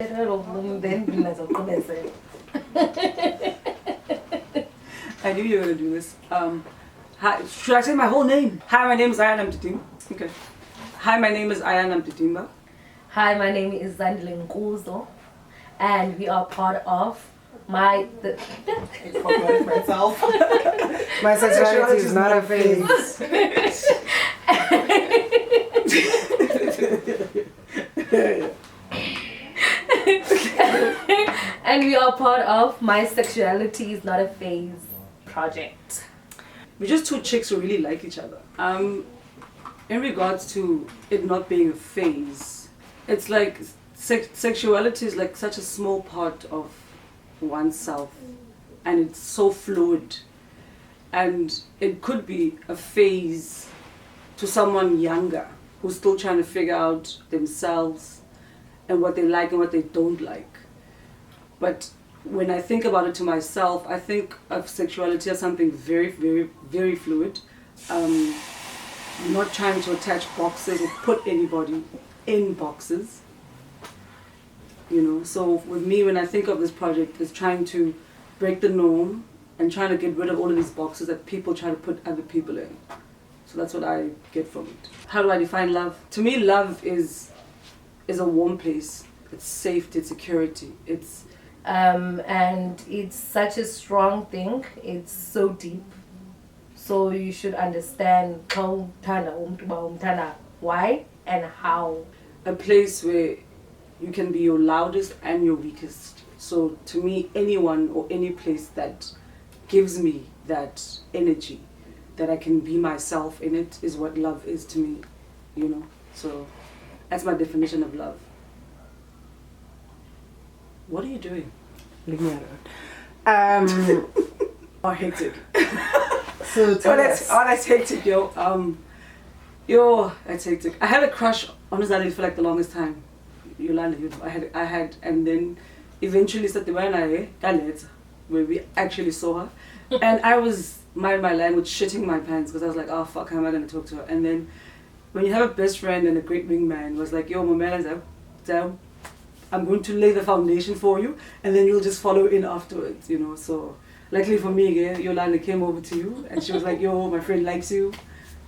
I knew you were going to do this. Hi, should I say my whole name? Hi, my name is Ayi Namdidimba. Okay. Hi, my name is Ayi Namdidimba. Hi, my name is Zandi and Ayi, and we are part of my myself. My sexuality is not a phase. And we are part of My Sexuality is Not a Phase project. We're just two chicks who really like each other. In regards to it not being a phase, it's like sexuality is like such a small part of oneself, and it's so fluid, and it could be a phase to someone younger who's still trying to figure out themselves and what they like and what they don't like. But when I think about it to myself, I think of sexuality as something very, very, very fluid. Not trying to attach boxes or put anybody in boxes. You know, so with me, when I think of this project, it's trying to break the norm and trying to get rid of all of these boxes that people try to put other people in. So that's what I get from it. How do I define love? To me, love is a warm place. It's safety, it's security, it's and it's such a strong thing. It's so deep. So you should understand why and how. A place where you can be your loudest and your weakest. So to me, anyone or any place that gives me that energy, that I can be myself in it, is what love is to me, you know. So that's my definition of love. What are you doing? Leave me alone. Oh, hectic. So that's hectic, yo. That's hectic. I had a crush on Zandi for like the longest time. Yolanda, I had, and then eventually where we actually saw her, and I was my language shitting my pants because I was like, oh fuck, how am I gonna talk to her? And then when you have a best friend and a great wingman was like, yo, Mamela, I'm going to lay the foundation for you, and then you'll just follow in afterwards, you know. So luckily for me, Yolanda came over to you, and she was like, yo, my friend likes you.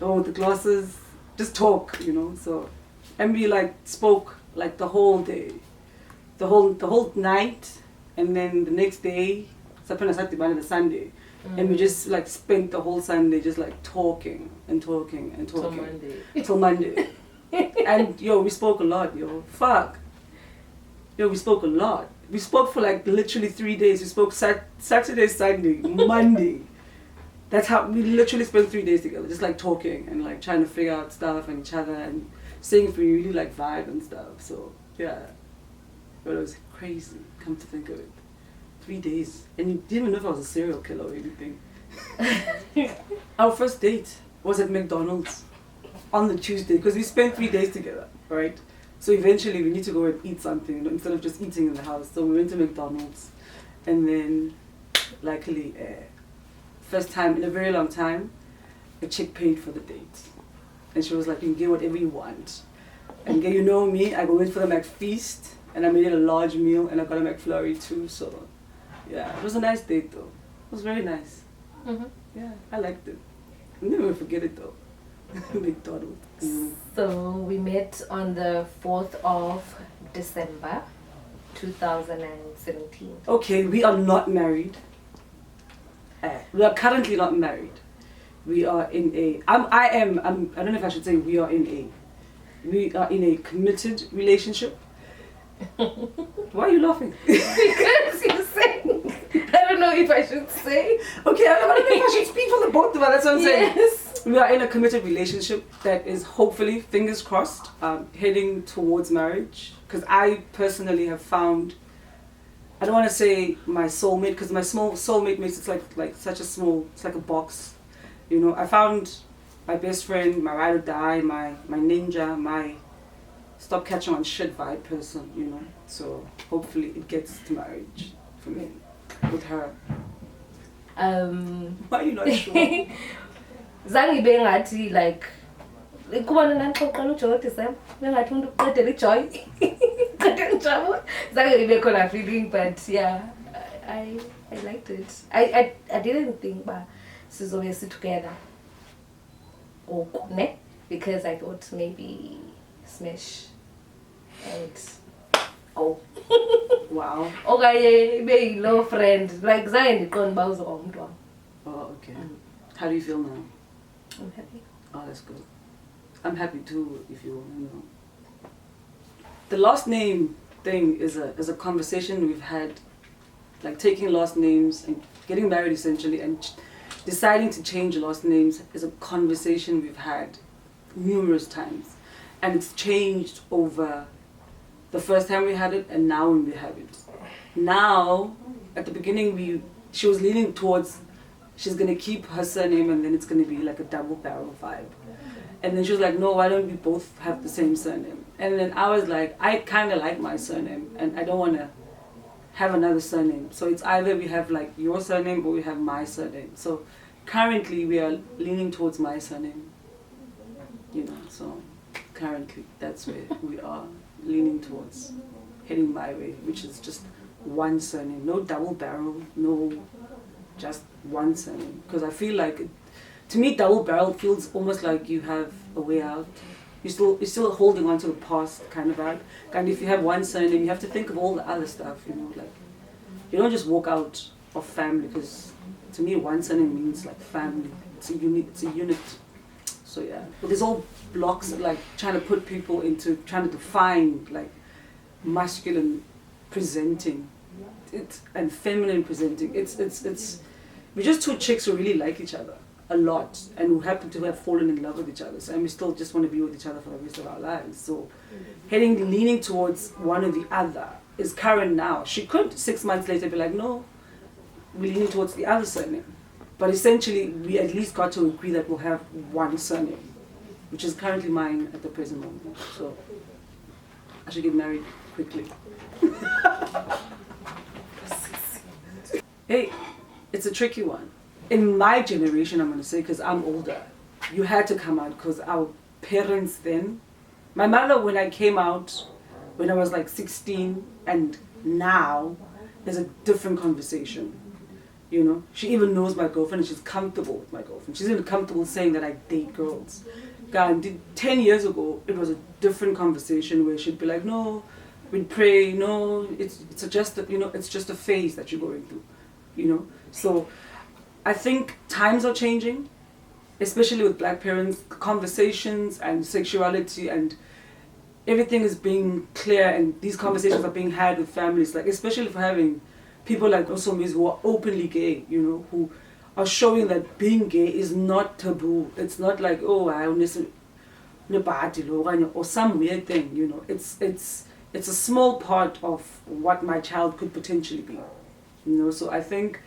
Oh, with the glasses, just talk, you know. So, and we like spoke like the whole day, the whole night, and then the next day, the Sunday, and we just like spent the whole Sunday just like talking and talking and talking till Monday. And yo, we spoke a lot, yo. Fuck. Yo, we spoke a lot. We spoke for like literally 3 days. We spoke Saturday, Sunday, Monday. That's how we literally spent 3 days together, just like talking and like trying to figure out stuff and each other and seeing if we really like vibe and stuff. So yeah, but it was crazy. Come to think of it, 3 days, and you didn't even know if I was a serial killer or anything. Our first date was at McDonald's on the Tuesday because we spent 3 days together, right? So eventually we need to go and eat something, you know, instead of just eating in the house. So we went to McDonald's, and then luckily, first time in a very long time, a chick paid for the date. And she was like, you can get whatever you want. And you know me, I go in for the McFeast, and I made it a large meal, and I got a McFlurry too. So yeah, it was a nice date though. It was very nice. Mm-hmm. Yeah, I liked it. I'll never forget it though. McDonald's. Mm. So we met on the 4th of December 2017. Okay, we are not married. We are currently not married. We are in a. I don't know if I should say we are in a committed relationship. Why are you laughing? Because you're saying, I don't know if I should say. Okay, I don't know if I should speak for the both of us. That's what I'm saying. Yes. We are in a committed relationship that is hopefully, fingers crossed, heading towards marriage. Because I personally have found, I don't want to say my soulmate, because my soulmate makes it like such a small, it's like a box. You know, I found my best friend, my ride or die, my ninja, my stop catching on shit vibe person, you know. So hopefully it gets to marriage for me with her. Why are you not sure? Zangi bengathi like kuba nanixoxela uJoy December bengathi umuntu uqedela ijoy. feeling, but yeah, I liked it. I didn't think about sizobe together. Because I thought maybe smash and Wow. okay, be low friend. Like Zandi and Ayi. Oh, okay. How do you feel now? I'm happy. Oh, that's good. I'm happy too, if you know. The last name thing is a conversation we've had, like taking last names and getting married essentially, and deciding to change last names is a conversation we've had numerous times, and it's changed over the first time we had it and now when we have it. Now, at the beginning, she was leaning towards she's gonna keep her surname and then it's gonna be like a double barrel vibe. And then she was like, no, why don't we both have the same surname? And then I was like, I kind of like my surname and I don't want to have another surname. So it's either we have like your surname or we have my surname. So currently we are leaning towards my surname, you know, so currently that's where we are leaning towards, heading my way, which is just one surname, no double barrel, no, just one surname. Because I feel like, to me, double barrel feels almost like you have a way out. You're still holding on to the past kind of vibe. And if you have one surname, you have to think of all the other stuff, you know, like, you don't just walk out of family, because to me, one surname means like family. It's a unit. So yeah. But there's all blocks, like trying to put people into, trying to define like masculine presenting and feminine presenting. We're just two chicks who really like each other a lot and who happen to have fallen in love with each other. So, and we still just want to be with each other for the rest of our lives. So leaning towards one or the other is current now. She could 6 months later be like, no, we're leaning towards the other surname. But essentially, we at least got to agree that we'll have one surname, which is currently mine at the present moment. So I should get married quickly. Hey, it's a tricky one. In my generation, I'm going to say, because I'm older, you had to come out because our parents then, my mother, when I came out, when I was like 16, and now, there's a different conversation. You know, she even knows my girlfriend and she's comfortable with my girlfriend. She's even comfortable saying that I date girls. God, 10 years ago, it was a different conversation where she'd be like, no, we'd pray, no, it's just a phase that you're going through, you know. So I think times are changing, especially with black parents. Conversations and sexuality and everything is being clear, and these conversations are being had with families, like especially for having people like Osomis who are openly gay, you know, who are showing that being gay is not taboo. It's not like, oh, I only or some weird thing, you know. It's a small part of what my child could potentially be, you know. So I think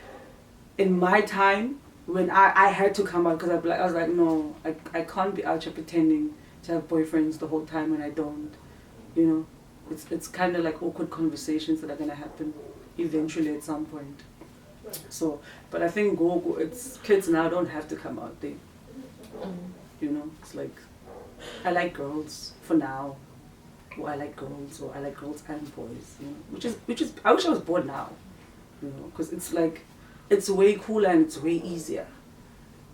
in my time, when I had to come out, because I was like, no, I can't be out here pretending to have boyfriends the whole time when I don't, you know. It's kind of like awkward conversations that are going to happen eventually at some point. So, but I think it's kids now don't have to come out. They, you know, it's like, I like girls for now, or I like girls and boys, you know, which is I wish I was born now, you know, because it's like, it's way cooler and it's way easier,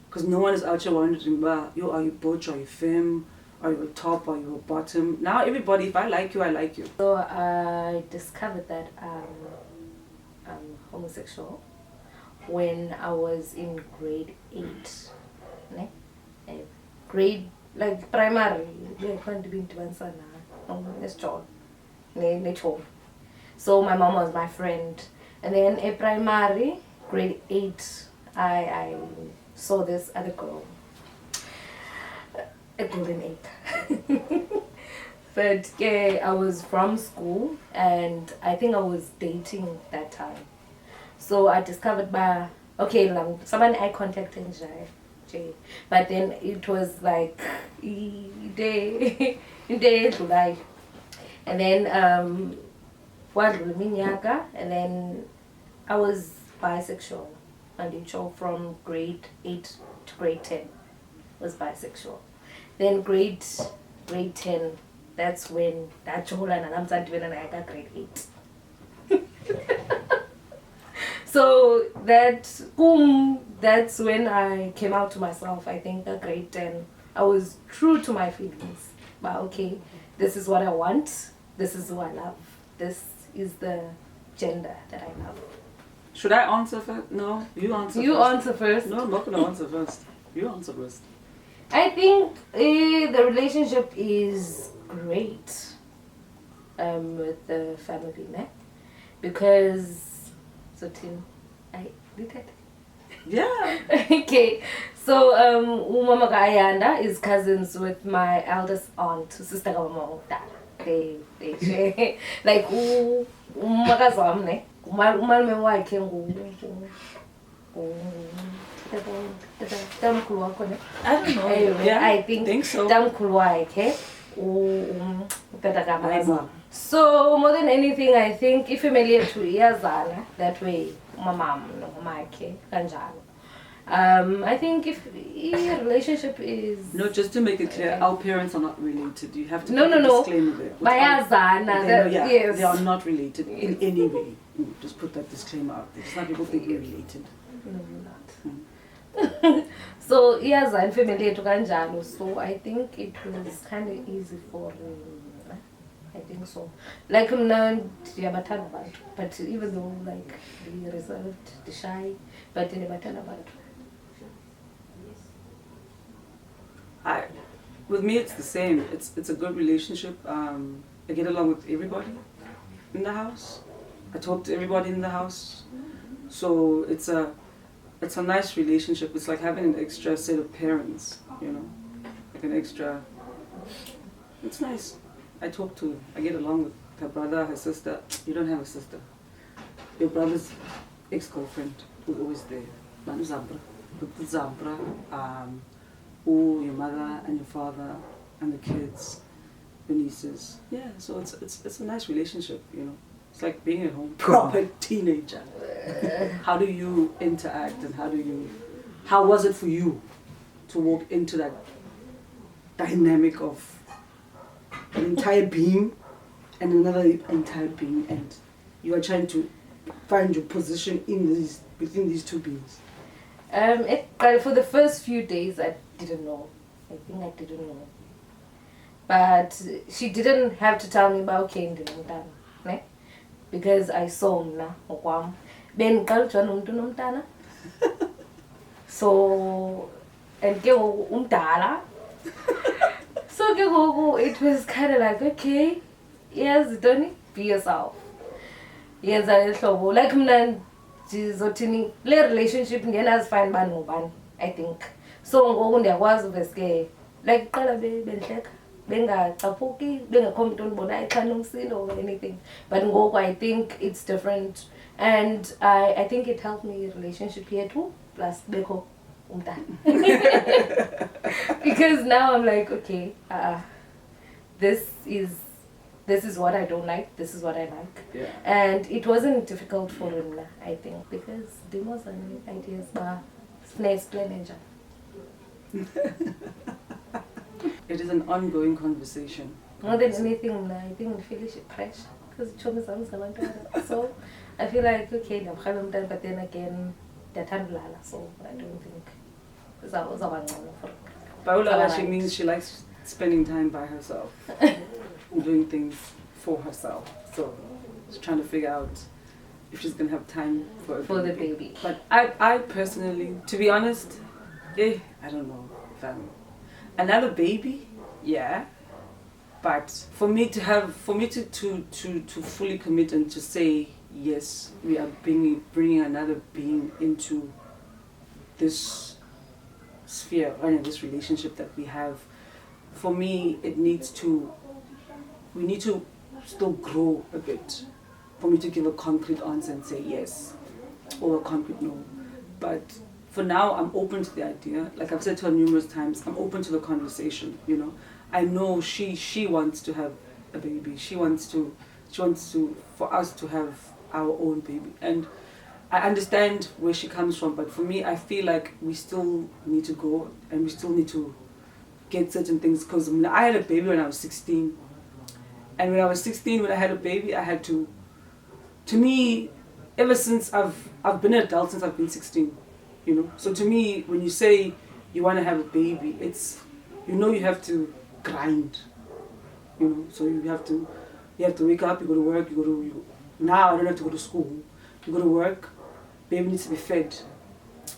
because no one is out here wondering, yo, are you butch, are you femme, are you a top, are you a bottom? Now everybody, if I like you, I like you. So I discovered that I'm homosexual when I was in grade 8, ne? Grade, like primary, so my mom was my friend, and then in primary, grade 8, I saw this other girl, a golden egg. But yeah, I was from school and I think I was dating that time. So I discovered someone eye contact and Jay. But then it was like day July. And then and then I was bisexual, and from grade 8 to grade 10 was bisexual. Then grade 10, that's when that Jola and I'm Zandi and I got grade 8. So that's when I came out to myself. I think at grade 10, I was true to my feelings. But okay, this is what I want. This is who I love. This is the gender that I love. Should I answer first? No, you answer You first. answer first. No, I'm not going to answer first. You answer first. I think the relationship is great with the family, ne? Because I did it. Yeah. Okay, so Umama Ayanda is cousins with my eldest aunt, sister Mama. They share like umakazi wami ne umalume wakhe tamkhulu wakho ne I don't know. Anyway, Yeah, I think so. tamkhulu wakhe utata kamama. So more than anything, I think ifamily yethu iyazana that way, umamam nomamakhe kanjalo. I think if a relationship is No, just to make it clear, our parents are not related. You have to No, put a no. disclaimer there. Bayazana, yes. They are not related in any way. Just put that disclaimer out there. Some people think we're related. No, we're not. So iyazana family yethu kanjalo. So I think it was kind of easy for I think so. Like ndiyabathanda abantu, but even though like the reserved, the shy, but ndiyabathanda abantu. With me, it's the same. It's a good relationship. I get along with everybody in the house. I talk to everybody in the house. So it's a nice relationship. It's like having an extra set of parents, you know, like an extra. It's nice. I get along with her brother, her sister. You don't have a sister. Your brother's ex-girlfriend was always there. Manu Zabra, your mother and your father and the kids, the nieces. Yeah, so it's a nice relationship, you know. It's like being at home. Proper teenager. How do you interact and how was it for you to walk into that dynamic of an entire being and another entire being, and you are trying to find your position within these two beings? For the first few days, I didn't know. I think I didn't know. But she didn't have to tell me about okay, ne? Because I saw mna okwam. Ben kalutshwa nomuntu nomntana. So and ke umdala. So it was kind of like, okay, yes, don't be yourself. Yes, like mna ndizothini le relationship ngenazifine bani ngobani, I think. So ngoku ndiyakwazi uveske like qala benhleka bengacaphuki bengekho umuntu ondibonayo xa nomsilo or anything, but ngoku I think it's different, and I think it helped me relationship yethu plus bekho umntana. Because now I'm like, okay, this is what I don't like, this is what I like. Yeah. And it wasn't difficult for him, I think, because there was an ideas but explain. It is an ongoing conversation. More than anything, I think we feel pressure because so I feel like okay, but then again, they're so I don't think that was our for Paula, she means she likes spending time by herself, doing things for herself. So she's trying to figure out if she's gonna have time for the baby. But I personally, to be honest, I don't know. Another baby, yeah. But for me to fully commit and to say yes, we are bringing another being into this sphere and this relationship that we have. For me, we need to still grow a bit for me to give a concrete answer and say yes or a concrete no. But for now, I'm open to the idea. Like I've said to her numerous times, I'm open to the conversation, you know. I know she wants to have a baby. She wants for us to have our own baby. And I understand where she comes from, but for me, I feel like we still need to go and we still need to get certain things, because I had a baby when I was 16. And when I was 16, when I had a baby, I had to me, ever since I've been an adult since I've been 16, you know. So to me, when you say you want to have a baby, it's, you know, you have to grind, you know. So you have to wake up, you go to work, now I don't have to go to school. You go to work, baby needs to be fed.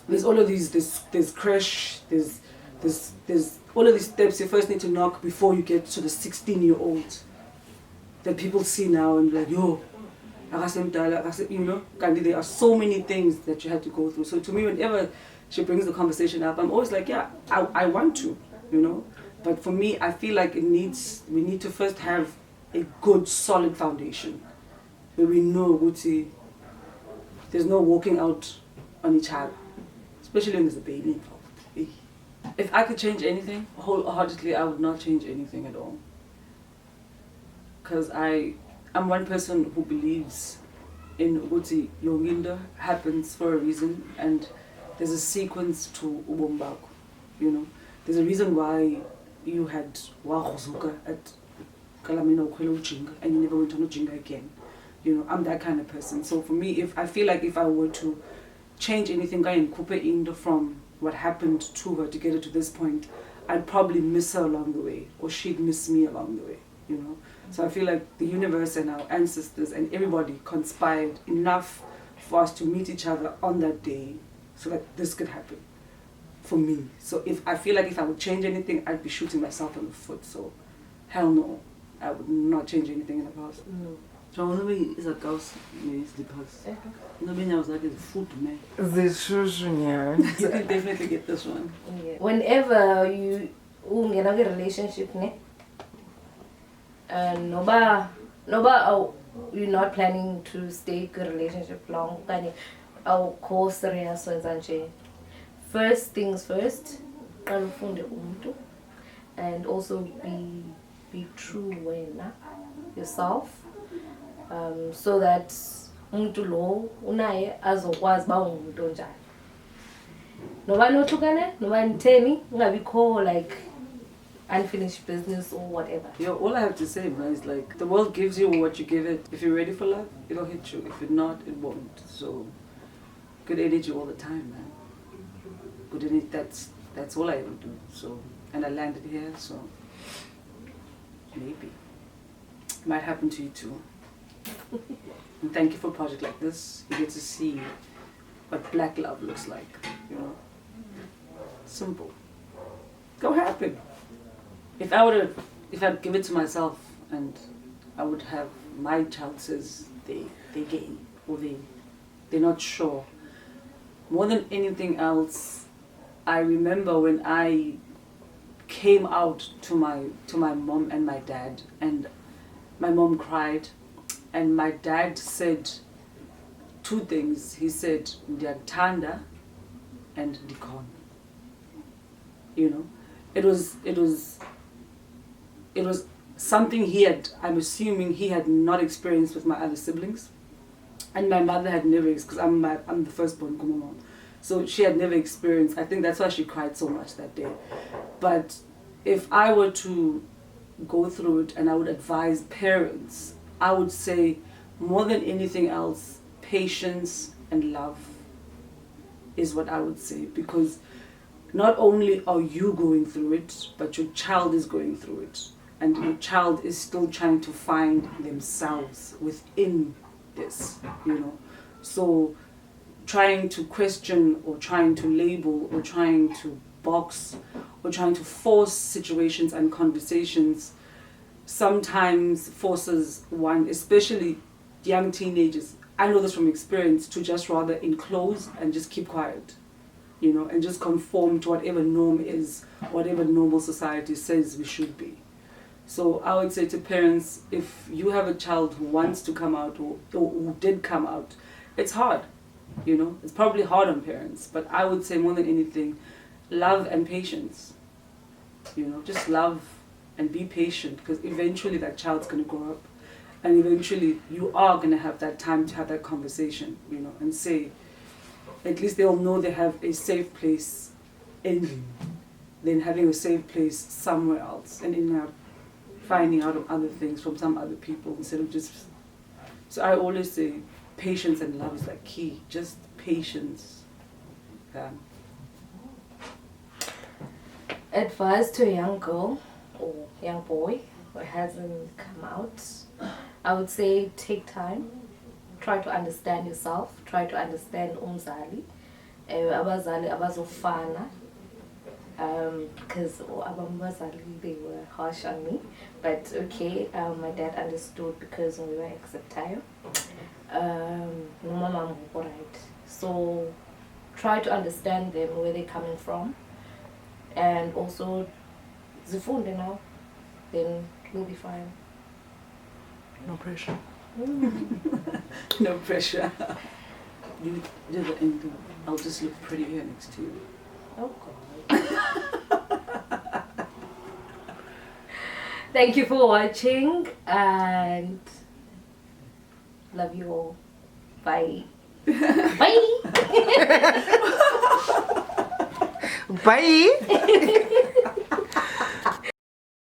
There's all of these, there's crash, there's all of these steps you first need to knock before you get to the 16-year-old that people see now and be like, yo, you know, there are so many things that you have to go through. So to me, whenever she brings the conversation up, I'm always like, yeah, I want to, you know. But for me, I feel like we need to first have a good, solid foundation where we know, there's no walking out on each other, especially when there's a baby involved. If I could change anything, wholeheartedly, I would not change anything at all. Because I'm one person who believes in ukuthi yonke into happens for a reason, and there's a sequence to ubomi bakho, you know. There's a reason why you had wahuzuka at Kalamina ukhwela ujinga and you never went on ujinga again. You know, I'm that kind of person. So for me, I feel like if I were to change anything from what happened to her to get her to this point, I'd probably miss her along the way, or she'd miss me along the way, you know. So I feel like the universe and our ancestors and everybody conspired enough for us to meet each other on that day so that this could happen for me. So I feel like if I would change anything, I'd be shooting myself in the foot. So hell no, I would not change anything in the past. No. So maybe it's a ghost, maybe it's the past. Maybe I was like, it's food, man. You can definitely get this one. Yeah. Whenever you get a relationship, you're not planning to stay in a relationship long, first things first, and also be true when yourself, so that umuntu lo unaye azokwazi ba umuntu onjani. Noba nohlukane, noba nitheni, ungabikho like unfinished business or whatever. Yeah, all I have to say, man, is like the world gives you what you give it. If you're ready for love, it'll hit you. If you're not, it won't. So good energy all the time, man. Good energy. That's all I ever do. So, and I landed here, so maybe it might happen to you too. And thank you for a project like this. You get to see what black love looks like. You know, simple. Go happen. If I'd give it to myself and I would have my child says they're gay or they're not sure. More than anything else, I remember when I came out to my mom and my dad, and my mom cried, and my dad said two things. He said ndiyakuthanda and ndikhona. You know, it was something I'm assuming he had not experienced with my other siblings, and my mother had never, because I'm the firstborn kumama, so she had never experienced. I think that's why she cried so much that day. But if I were to go through it and I would advise parents, I would say more than anything else, patience and love is what I would say, because not only are you going through it, but your child is going through it. And your child is still trying to find themselves within this, you know. So trying to question or trying to label or trying to box or trying to force situations and conversations sometimes forces one, especially young teenagers, I know this from experience, to just rather enclose and just keep quiet, you know, and just conform to whatever norm is, whatever normal society says we should be. So I would say to parents, if you have a child who wants to come out or who did come out, it's hard, you know, it's probably hard on parents, but I would say more than anything, love and patience, you know, just love and be patient, because eventually that child's going to grow up, and eventually you are going to have that time to have that conversation, you know, and say, at least they'll know they have a safe place in you than having a safe place somewhere else. And in finding out of other things from some other people instead of just. So I always say patience and love is like key. Just patience. Yeah. Advice to a young girl or young boy who hasn't come out, I would say take time. Try to understand yourself. Try to understand umzali. Abazali abazofana. Because they were harsh on me, but okay, my dad understood because we were acceptable. Right. So try to understand them, where they're coming from, and also zifunde now, then you'll be fine. No pressure. No pressure. You do the ending. I'll just look pretty here next to you. Oh God. Thank you for watching and love you all. Bye. Bye. Bye.